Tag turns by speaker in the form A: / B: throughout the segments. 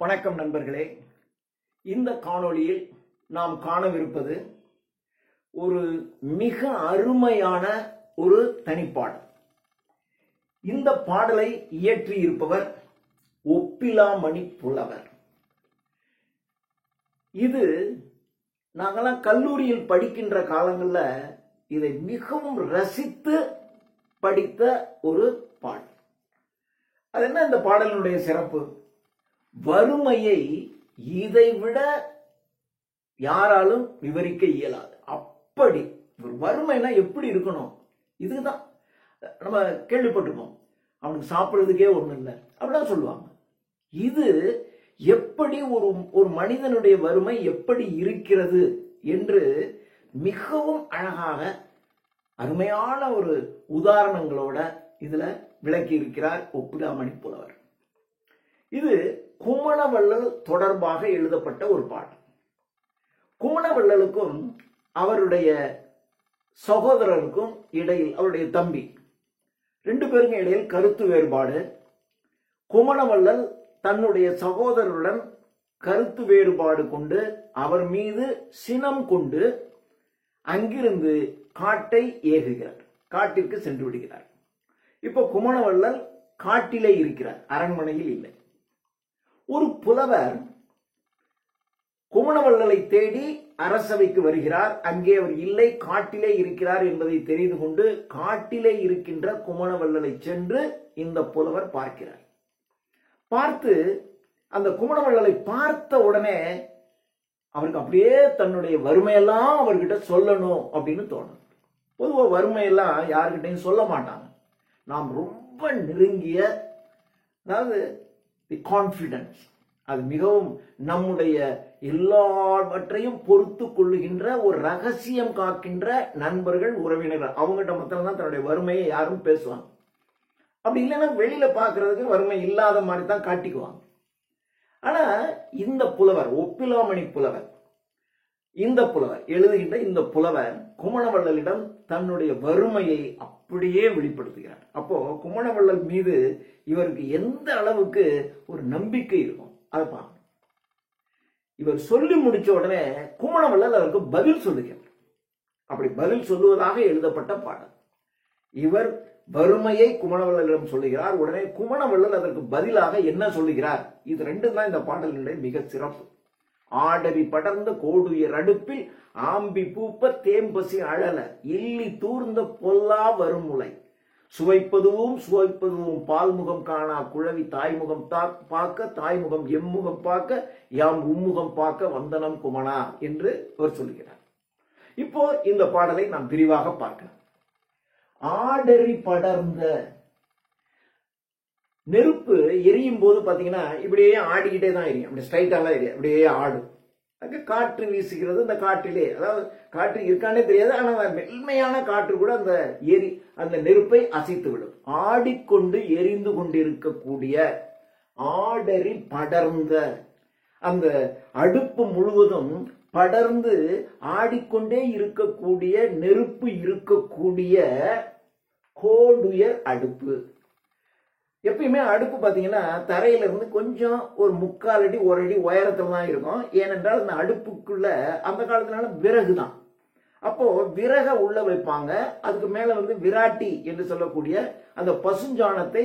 A: வணக்கம் நண்பர்களே. இந்த காணொளியில் நாம் காணவிருப்பது ஒரு மிக அருமையான ஒரு தனிப்பாடல். இந்த பாடலை இயற்றி இருப்பவர் ஒப்பிலாமணி புலவர். இது நாங்கெல்லாம் கல்லூரியில் படிக்கின்ற காலங்களில் இதை மிகவும் ரசித்து படித்த ஒரு பாடல். அது என்ன இந்த பாடலினுடைய சிறப்பு? வறுமையை இதைவிட யாராலும் விவரிக்க இயலாது. அப்படி ஒரு வறுமைனா எப்படி இருக்கணும்? இதுதான் நம்ம கேள்விப்பட்டிருக்கோம். அவனுக்கு சாப்பிடுறதுக்கே ஒண்ணும் இல்லை அப்படிதான் சொல்லுவாங்க. இது எப்படி ஒரு மனிதனுடைய வறுமை எப்படி இருக்கிறது என்று மிகவும் அழகாக அருமையான ஒரு உதாரணங்களோட இதுல விளக்கி இருக்கிறார் ஒப்பிலாமணி புலவர். இது குமணவள்ளல் தொடர்பாக எழுதப்பட்ட ஒரு பாடல். குமணவள்ளலுக்கும் அவருடைய சகோதரருக்கும் இடையில், அவருடைய தம்பி ரெண்டு பேருக்கும் இடையில் கருத்து வேறுபாடு. குமணவள்ளல் தன்னுடைய சகோதரருடன் கருத்து வேறுபாடு கொண்டு அவர் மீது சினம் கொண்டு அங்கிருந்து காட்டை ஏகுகிறார், காட்டிற்கு சென்று விடுகிறார். இப்போ குமணவள்ளல் காட்டிலே இருக்கிறார், அரண்மனையில் இல்லை. ஒரு புலவர் குமணவள்ளலை தேடி அரசவைக்கு வருகிறார். அங்கே அவர் இல்லை, காட்டிலே இருக்கிறார் என்பதை தெரிந்து கொண்டு காட்டிலே இருக்கின்ற குமணவள்ளலை சென்று இந்த புலவர் பார்க்கிறார். பார்த்து அந்த குமணவள்ளலை பார்த்த உடனே அவருக்கு அப்படியே தன்னுடைய வறுமையெல்லாம் அவர்கிட்ட சொல்லணும் அப்படின்னு தோணும். பொதுவாக வறுமையெல்லாம் யாருக்கிட்டையும் சொல்ல மாட்டாங்க. நாம் ரொம்ப நெருங்கிய, அதாவது கான்பிடன்ஸ், அது மிகவும் நம்முடைய எல்லாவற்றையும் பொறுத்து கொள்ளுகின்ற ஒரு ரகசியம் காக்கின்ற நண்பர்கள், உறவினர்கள், அவங்ககிட்ட மட்டும் தான் தன்னுடைய வறுமையை யாரும் பேசுவாங்க. அப்படி இல்லைன்னா வெளியில பாக்குறதுக்கு வறுமை இல்லாத மாதிரி தான் காட்டிக்குவாங்க. ஆனா இந்த புலவர், ஒப்பிலாமணி புலவர், இந்த புலவர் எழுதுகின்ற இந்த புலவர் குமணவள்ளலிடம் தன்னுடைய வறுமையை அப்படியே வெளிப்படுத்துகிறார். அப்போ குமணவள்ளல் மீது இவருக்கு எந்த அளவுக்கு ஒரு நம்பிக்கை இருக்கும் அதை பார்க்கணும். இவர் சொல்லி முடிச்ச உடனே குமணவள்ளல் அதற்கு பதில் சொல்லுகிறார். அப்படி பதில் சொல்லுவதாக எழுதப்பட்ட பாடல். இவர் வறுமையை குமணவள்ளலிடம் சொல்லுகிறார். உடனே குமணவள்ளல் அதற்கு பதிலாக என்ன சொல்லுகிறார்? இது ரெண்டும் தான் இந்த பாடலினுடைய மிக சிறப்பு. ஆடரி படர்ந்த கோடுயர் அடுப்பில் ஆம்பி பூப்ப தேம்பசி அழல இல்லி தூர்ந்த பொல்லா வருமுலை சுவைப்பதுவும் சுவைப்பதுவும் பால்முகம் காணா குழவி தாய்முகம் பார்க்க தாய்முகம் எம்முகம் பார்க்க யாம் உம்முகம் பார்க்க வந்தனம் குமணா என்று அவர் சொல்லுகிறார். இப்போ இந்த பாடலை நாம் விரிவாக பார்க்கலாம். ஆடரி படர்ந்த நெருப்பு எரியும் போது பாத்தீங்கன்னா இப்படியே ஆடிக்கிட்டே தான் எரியும், அப்படி ஸ்ட்ரைட்டாலாம் எரியும், அப்படியே ஆடும். அங்கே காற்று வீசுகிறது. இந்த காற்றிலே, அதாவது காற்று இருக்கானே தெரியாது, ஆனால் மென்மையான காற்று கூட அந்த நெருப்பை அசைத்து விடும். ஆடிக்கொண்டு எரிந்து கொண்டிருக்கக்கூடிய ஆடரி படர்ந்த அந்த அடுப்பு முழுவதும் படர்ந்து ஆடிக்கொண்டே இருக்கக்கூடிய நெருப்பு இருக்கக்கூடிய கோடுயர் அடுப்பு. எப்பயுமே அடுப்பு பாத்தீங்கன்னா தரையில இருந்து கொஞ்சம் ஒரு 3/4 அடி 1 அடி உயரத்துல தான் இருக்கும். ஏனென்றால் அந்த அடுப்புக்குள்ள அந்த காலத்தினால விறகு தான். அப்போ விறக உள்ள வைப்பாங்க. அதுக்கு மேல விராட்டி என்று சொல்லக்கூடிய அந்த பசுஞ்சாணத்தை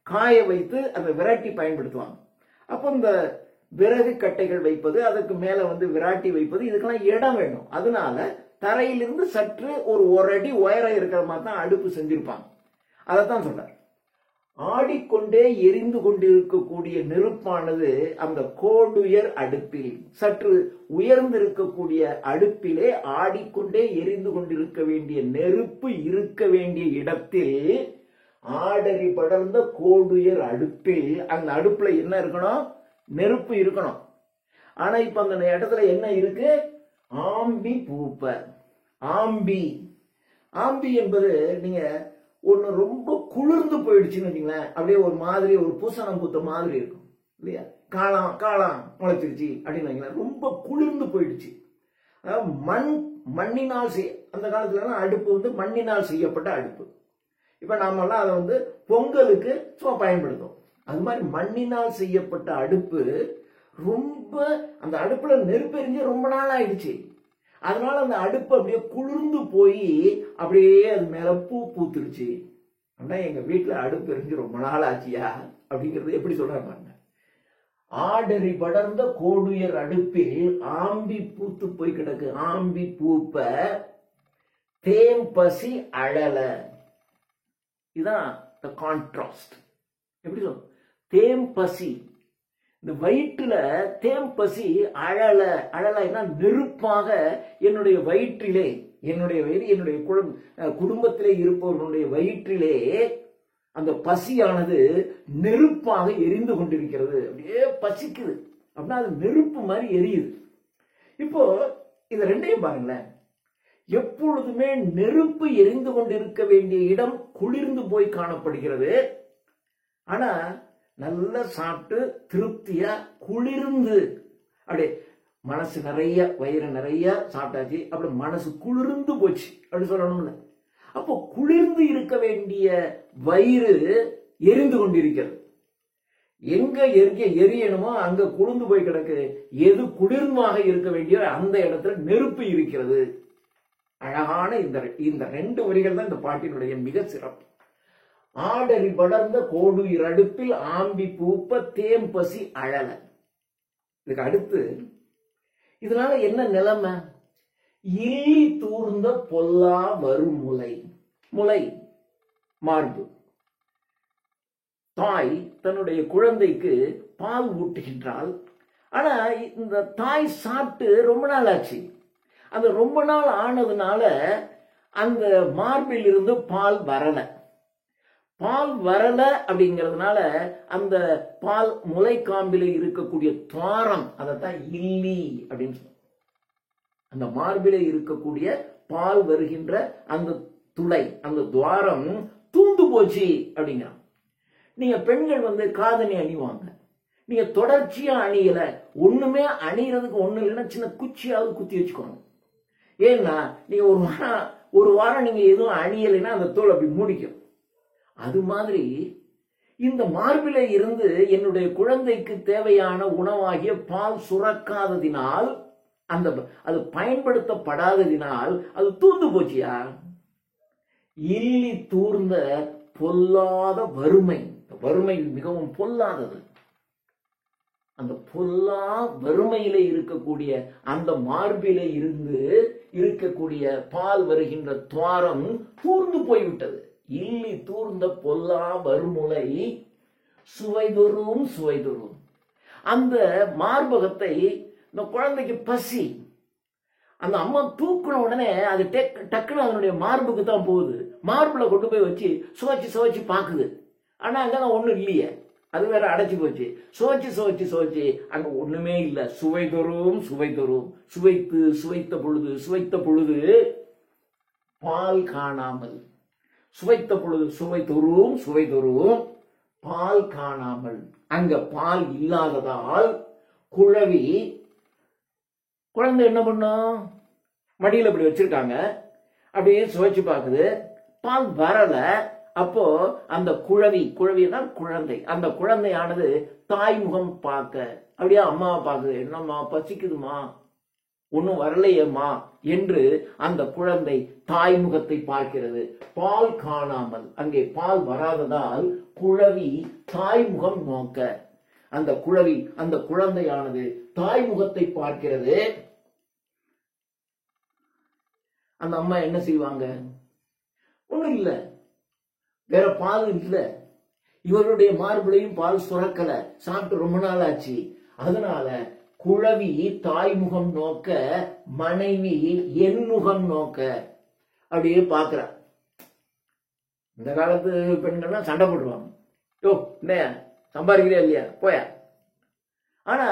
A: காய வைத்து அந்த விராட்டி பயன்படுத்துவாங்க. அப்போ இந்த விறகு கட்டைகள் வைப்பது, அதற்கு மேல விராட்டி வைப்பது, இதுக்கெல்லாம் இடம் வேணும். அதனால தரையிலிருந்து சற்று ஒரு 1 அடி உயரம் இருக்கிற மாதிரி தான் அடுப்பு செஞ்சிருப்பாங்க. அதைத்தான் சொல்றார். ஆடிக்கொண்டே எரிந்து கொண்டிருக்கக்கூடிய நெருப்பானது அந்த கோடுயர் அடுப்பில், சற்று உயர்ந்திருக்கக்கூடிய அடுப்பிலே ஆடிக்கொண்டே எரிந்து கொண்டிருக்க வேண்டிய நெருப்பு இருக்க வேண்டிய இடத்தில், ஆடரி படர்ந்த கோடுயர் அடுப்பில், அந்த அடுப்புல என்ன இருக்கணும்? நெருப்பு இருக்கணும். ஆனா இப்ப அந்த இடத்துல என்ன இருக்கு? ஆம்பி பூப்ப. ஆம்பி, ஆம்பி என்பது நீங்க ஒண்ணு ரொம்ப குளிர்ந்து போயிடுச்சுன்னு வச்சுங்களேன், அப்படியே ஒரு மாதிரி ஒரு பூசணம் பூத்த மாதிரி இருக்கும் இல்லையா? காளான் முளைச்சிருச்சு அப்படின்னு வைங்களேன், ரொம்ப குளிர்ந்து போயிடுச்சு. மண்ணினால் அந்த காலத்துல அடுப்பு மண்ணினால் செய்யப்பட்ட அடுப்பு. இப்ப நாமெல்லாம் அதை பொங்கலுக்கு சும்மா பயன்படுத்தும். அது மாதிரி மண்ணினால் செய்யப்பட்ட அடுப்பு ரொம்ப அந்த அடுப்புல நெருப்பு எரிஞ்சு ரொம்ப நாள் ஆயிடுச்சு. அதனால அந்த அடுப்பு அப்படியே குளிர்ந்து போய் அப்படியே அது மேல பூ பூத்துருச்சு. ஆனா எங்க வீட்டுல அடுப்பு எரிஞ்சு ரொம்ப நாள் ஆச்சியா அப்படிங்கறது எப்படி சொல்றாங்க? ஆடரி படர்ந்த கோடுயர் அடுப்பில் ஆம்பி பூத்து போய் கிடக்கு. ஆம்பி பூப்ப தேம்பசி அழல. இதுதான் கான்ட்ராஸ்ட். எப்படி சொல்ல? தேம்பசி, இந்த வயிற்றுல தேம்பசி அழல. அழலைன்னா நெருப்பாக என்னுடைய வயிற்றிலே, என்னுடைய குடும்பத்திலே இருப்பவர்களுடைய வயிற்றிலே அந்த பசியானது நெருப்பாக எரிந்து கொண்டிருக்கிறது. அப்படியே பசிக்குது அப்படின்னா அது நெருப்பு மாதிரி எரியுது. இப்போ இது ரெண்டையும் பாருங்களேன். எப்பொழுதுமே நெருப்பு எரிந்து கொண்டிருக்க வேண்டிய இடம் குளிர்ந்து போய் காணப்படுகிறது. ஆனா நல்லா சாப்பிட்டு திருப்தியா குளிர்ந்து அப்படியே மனசு நிறைய, வயிறு நிறைய சாப்பிட்டாச்சு, அப்படி மனசு குளிர்ந்து போச்சு அப்படி சொல்லணும்ல. அப்போ குளிர்ந்து இருக்க வேண்டிய வயிறு எரிந்து கொண்டிருக்கிறது. எங்க எரியணுமோ அங்க குளிர்ந்து போய் கிடக்கு. எது குளிர்வாக இருக்க வேண்டிய அந்த இடத்துல நெருப்பு இருக்கிறது. அழகான இந்த ரெண்டு வரிகள் தான் இந்த பாட்டினுடைய மிக சிறப்பு. ஆடரி படர்ந்த கோடுயிர் அடுப்பில் ஆம்பி பூப்ப தேம்பசி அழல. இதுக்கு அடுத்து இதனால என்ன நிலைமை? இல்லி தூர்ந்த பொல்லா வரும் முலை. முலை மார்பு. தாய் தன்னுடைய குழந்தைக்கு பால் ஊட்டுகின்றாள். ஆனா இந்த தாய் சாப்பிட்டு ரொம்ப நாள் ஆச்சு. அந்த ரொம்ப நாள் ஆனதுனால அந்த மார்பில் இருந்து பால் வரல. பால் வரல அப்படிங்கிறதுனால அந்த பால் முளைக்காம்பில இருக்கக்கூடிய துவாரம், அதைத்தான் இல்லி அப்படின்னு சொல்லுவோம். அந்த மார்பில இருக்கக்கூடிய பால் வருகின்ற அந்த துளை, அந்த துவாரம் தூந்து போச்சு அப்படிங்கிறான். நீங்க பெண்கள் காதணி அணிவாங்க. நீங்க தொடர்ச்சியா அணியல, ஒண்ணுமே அணியறதுக்கு ஒண்ணு இல்லைன்னா சின்ன குச்சியாவது குத்தி வச்சுக்கோங்க. ஏன்னா நீங்க ஒரு வாரம் நீங்க எதுவும் அணியலைன்னா அந்த தோல் அப்படி மூடிக்கும். அது மாதிரி இந்த மார்பில இருந்து என்னுடைய குழந்தைக்கு தேவையான உணவாகிய பால் சுரக்காததினால், அது பயன்படுத்தப்படாததினால் அது தூந்து போச்சியா. இல்லி தூர்ந்த பொல்லாத வறுமை. வறுமை மிகவும் பொல்லாதது. அந்த பொல்லா வறுமையிலே இருக்கக்கூடிய அந்த மார்பிலே இருந்து இருக்கக்கூடிய பால் வருகின்ற துவாரம் தூர்ந்து போய்விட்டது. இல்லி தூர்ந்த பொல்லா வறுமுலை சுவைதொரும் சுவைதொரும். அந்த மார்பகத்தை இந்த குழந்தைக்கு பசி, அந்த அம்மா தூக்குன உடனே அது டக்குன்னு அதனுடைய மார்புக்கு தான் போகுது. மார்புல கொண்டு போய் வச்சு சுவைச்சு சுவைச்சு பாக்குது. ஆனா அங்கதான் ஒண்ணும் இல்லையே, அது வேற அடைச்சு போச்சு. சுவைச்சு சுவைச்சு சுவைச்சு அங்க ஒண்ணுமே இல்லை. சுவைதொரும் சுவைதொரும். சுவைத்த பொழுது பால் காணாமல். சுவைத்த பொழுது சுவைதொரும் பால் காணாமல். அங்க பால் இல்லாததால் குழந்தை என்ன பண்ணும்? மடியில் அப்படி வச்சிருக்காங்க, அப்படியே சுவைச்சு பார்க்குது, பால் வரல. அப்போ அந்த குழவிதான் குழந்தை. அந்த குழந்தையானது தாய்முகம் பார்க்க அப்படியே அம்மாவை பார்க்குது. என்னம்மா பசிக்குதுமா, ஒன்னும் வரலையேம்மா என்று அந்த குழந்தை தாய்முகத்தை பார்க்கிறது. பால் காணாமல், அங்கே பால் வராததால் குழவி தாய்முகம் நோக்க, அந்த குழந்தையானது தாய்முகத்தை பார்க்கிறது. அந்த அம்மா என்ன செய்வாங்க? ஒண்ணும் இல்ல, வேற பால் இல்ல, இவருடைய மார்பிளையும் பால் சுரக்கல, சாப்பிட்டு ரொம்ப நாள் ஆச்சு. அதனால குழவி தாய்முகம் நோக்க, மனைவி என் முகம் நோக்க அப்படியே பாக்குற. இந்த காலத்து பெண்கள்லாம் சண்டை போடுவாங்க, யோ என்ன சம்பாதிக்கிறே இல்லையா போயா. ஆனா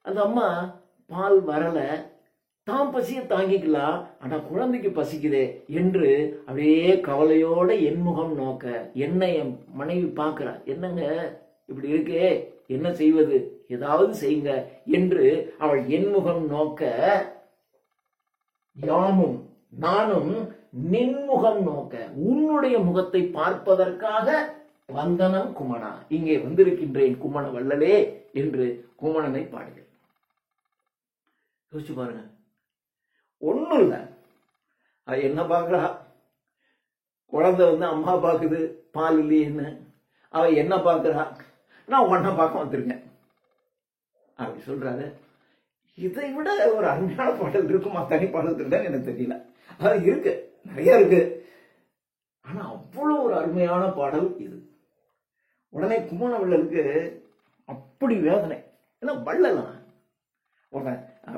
A: அந்த அம்மா பால் வரல, தான் பசிய தாங்கிக்கலாம், ஆனா குழந்தைக்கு பசிக்குதே என்று அப்படியே கவலையோட என் முகம் நோக்க, என்னை என் மனைவி பார்க்கிறா. என்னங்க இப்படி இருக்கே, என்ன செய்வது, ஏதாவது செய்யுங்க என்று அவள் என் முகம் நோக்க, யாமும் நானும் நின்முகம் நோக்க, உன்னுடைய முகத்தை பார்ப்பதற்காக வந்தனம் குமணா, இங்கே வந்திருக்கின்றேன் குமண வள்ளலே என்று குமணனை பாடுகிறேன். யோசிச்சு பாருங்க. ஒண்ணும் இல்ல, அது என்ன பாக்குறா, குழந்தை அம்மா பாக்குது பால் இல்லையேன்னு. அவ என்ன பாக்குறா, நான் உன்ன பார்க்க வந்திருக்கேன் அப்படி சொல்றாரு. இதை விட ஒரு அருமையான பாடல் இருக்குமா தனி பாடல் எனக்கு தெரியல. அது இருக்கு, நிறைய இருக்கு. ஆனா அவ்வளவு ஒரு அருமையான பாடல் இது. உடனே குமண வள்ளலுக்கு அப்படி வேதனை. ஏன்னா வள்ளலாம்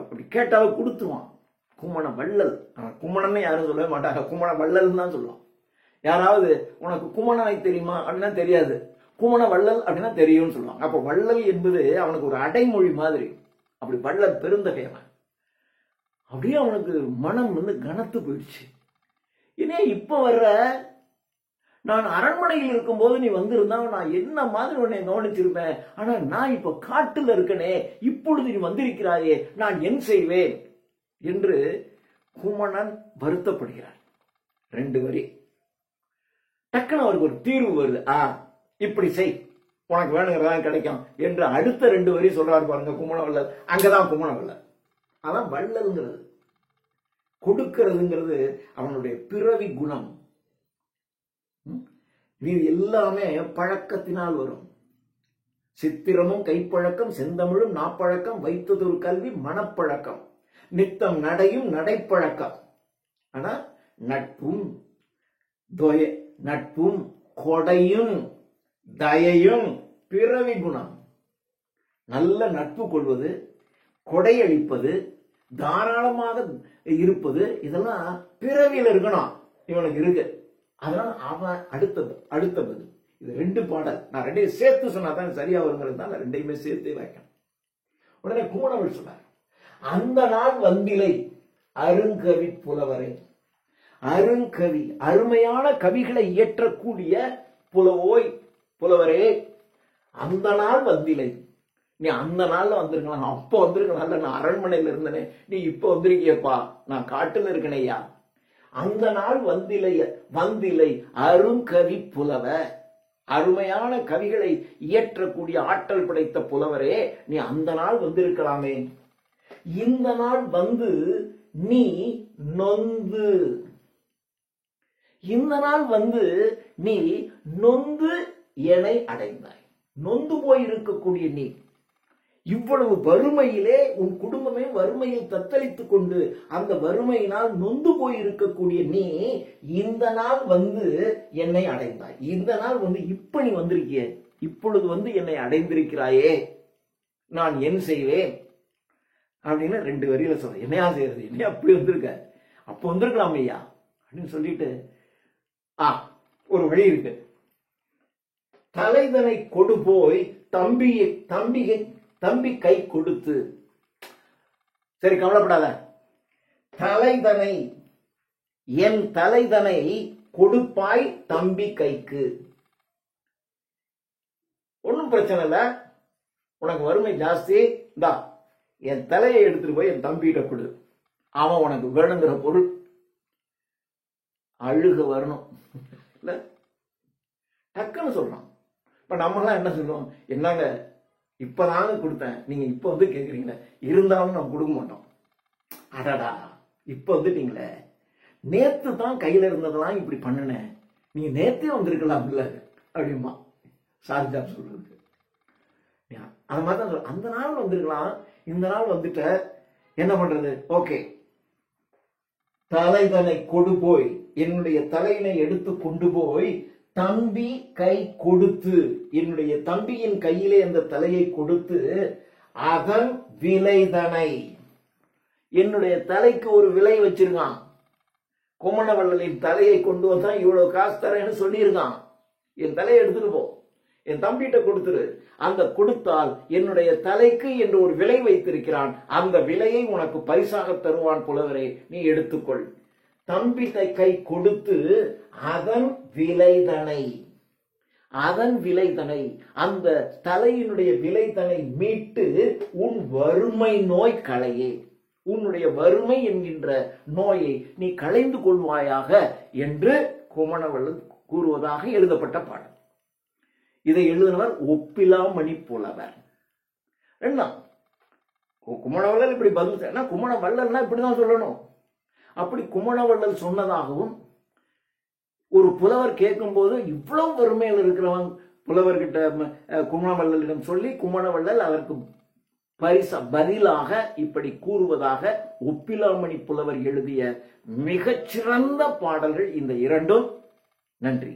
A: அப்படி கேட்டாலும் கொடுத்துவான். குமண வள்ளல், குமணன்னு யாரும் சொல்லவே மாட்டாங்க, குமண வள்ளல் தான் சொல்லுவான். யாராவது உனக்கு குமணனை தெரியுமா அப்படின்னா தெரியாது, குமண வள்ளல் அப்படின்னா தெரியும்னு சொல்லுவாங்க. அப்ப வள்ளல் என்பது அவனுக்கு ஒரு அடைமொழி மாதிரி. அப்படி வள்ளல் பெருந்தகையவன். அப்படியே அவனுக்கு மனம் கனத்து போயிடுச்சு. ஏன்னா இப்ப வர்ற, நான் அரண்மனையில் இருக்கும் போது நீ வந்திருந்தா நான் என்ன மாதிரி உன்னை கவனிச்சிருப்பேன். ஆனா நான் இப்ப காட்டுல இருக்கனே, இப்பொழுது நீ வந்திருக்கிறாயே, நான் என் செய்வேன் என்று குமணன் வருத்தப்படுகிறார். 2 வரி. டக்குன்னு அவருக்கு ஒரு தீர்வு வருது. இப்படி செய், உனக்கு வேணுங்கிறதா கிடைக்கும் என்று அடுத்த 2 வரி சொல்றாரு பாருங்க குமண வள்ளல். அங்கதான் குமண வள்ளல். அதான் வள்ளல்ங்கிறது, கொடுக்கிறதுங்கிறது அவனுடைய பிறவி குணம். இது எல்லாமே பழக்கத்தினால் வரும். சித்திரமும் கைப்பழக்கம், செந்தமிழும் நாப்பழக்கம், வைத்ததொரு கல்வி மனப்பழக்கம், நித்தம் நடையும் நடைப்பழக்கம். ஆனா நட்பும் கொடையும் தயையும் பிறவி குணம். நல்ல நட்பு கொள்வது, கொடையளிப்பது, தாராளமாக இருப்பது, இதெல்லாம் பிறவியில் இருக்கணும், இவனுக்கு இருக்கு. அதனால அவன் அடுத்தது இது 2 பாடல். நான் 2ஐயும் சேர்த்து சொன்னாதான் சரியா வருங்கிறது தான் 2ஐயுமே சேர்த்து வைக்கணும். உடனே குமணவள் சொன்னார், அந்த நாள் வந்திலை அருங்கவி புலவரே. அருங்கவி, அருமையான கவிகளை இயற்றக்கூடிய புலவரே, அந்த நாள் வந்திலை. நீ அந்த நாள்ல வந்திருக்கலாம், அப்ப வந்திருக்கலாம். நான் அரண்மனையில இருந்தனே, நீ இப்ப வந்திருக்கியப்பா, நான் காட்டுல இருக்கணையா. அந்த நாள் வந்திலை அருங்கவி புலவ, அருமையான கவிகளை இயற்றக்கூடிய ஆற்றல் படைத்த புலவரே, நீ அந்த நாள் வந்திருக்கலாமே. இந்த நாள் நீ நொந்து, இந்த நாள் நீ நொந்து என்னை அடைந்தாய். நொந்து போயிருக்கக்கூடிய நீ, இவ்வளவு வறுமையிலே உன் குடும்பமே வறுமையில் தத்தளித்துக் கொண்டு அந்த வறுமையினால் நொந்து போயிருக்கக்கூடிய நீ இந்த நாள் என்னை அடைந்தாய். இந்த நாள் இப்ப நீ வந்திருக்கிய, இப்பொழுது என்னை அடைந்திருக்கிறாயே, நான் என் செய்வேன் அப்படின்னு 2 வரியில சொல்ற. என்னையா செய்யறது, என்னையா அப்படி வந்திருக்க, அப்ப வந்திருக்கலாம் ஐயா அப்படின்னு சொல்லிட்டு ஒரு வழி இருக்கு. தலைதனை கொடு போய் தம்பி கை கொடுத்து. சரி, கவலைப்படாத, தலைதனை, என் தலைதனை கொடுப்பாய் தம்பி கைக்கு. ஒன்னும் பிரச்சனை இல்ல, உனக்கு வறுமை ஜாஸ்தி, இந்தா என் தலையை எடுத்துட்டு போய் என் தம்பிகிட்ட கொடு, அவன் உனக்கு வேணுங்கிற பொருள். அழுக வரணும் இல்ல, டக்குன்னு சொல்றான். இப்ப நம்மளாம் என்ன சொல்லுவோம், என்னங்க இப்பதாங்க கொடுத்தேன், நீங்க இப்ப கேக்குறீங்களே, இருந்தாலும் நம்ம கொடுக்க மாட்டோம். அடடா இப்ப வந்துட்டீங்களே, நேத்து தான் கையில இருந்ததெல்லாம் இப்படி பண்ணினேன், நீங்க நேத்தே வந்திருக்கலாம் இல்ல அப்படிமா சார்ஜா சொல்றது. அந்த மாதிரிதான் அந்த நாள் வந்திருக்கலாம், இந்த நாள் வந்துட்ட, என்ன பண்றது? ஓகே, தலைதனை கொடு போய், என்னுடைய தலையினை எடுத்து கொண்டு போய் தம்பி கை கொடுத்து, என்னுடைய தம்பியின் கையிலே அந்த தலையை கொடுத்து, அதன் விலைதனை, என்னுடைய தலைக்கு ஒரு விலை வச்சிருக்கான். குமணவள்ளலின் தலையை கொண்டு வந்தா இவ்வளவு காசு தரேன்னு சொல்லியிருக்கான். என் தலையை எடுத்துட்டு போ, என் தம்பிகிட்ட கொடுத்துரு, அந்த கொடுத்தால் என்னுடைய தலைக்கு என்று ஒரு விலை வைத்திருக்கிறான், அந்த விலையை உனக்கு பரிசாக தருவான் புலவரே, நீ எடுத்துக்கொள். தம்பி கை கொடுத்து அதன் விலைதனை, அந்த தலையினுடைய விலைதனை மீட்டு உன் வறுமை நோய் களையே, உன்னுடைய வறுமை என்கின்ற நோயை நீ களைந்து கொள்வாயாக என்று குமணவள்ளல் கூறுவதாக எழுதப்பட்ட பாடல். இதை எழுதினவர் ஒப்பிலாமணி புலவர். என்ன குமணவள்ளல் இப்படி பதில், குமணவள்ளல்னா இப்படிதான் சொல்லணும். அப்படி குமணவள்ளல் சொன்னதாகவும் ஒரு புலவர் கேட்கும் போது இவ்வளவு வறுமையில் இருக்கிறவன் புலவர்கிட்ட குமணவள்ளலிடம் சொல்லி குமணவள்ளல் அதற்கு பதிலாக இப்படி கூறுவதாக ஒப்பிலாமணி புலவர் எழுதிய மிகச்சிறந்த பாடல்கள் இந்த இரண்டும். நன்றி.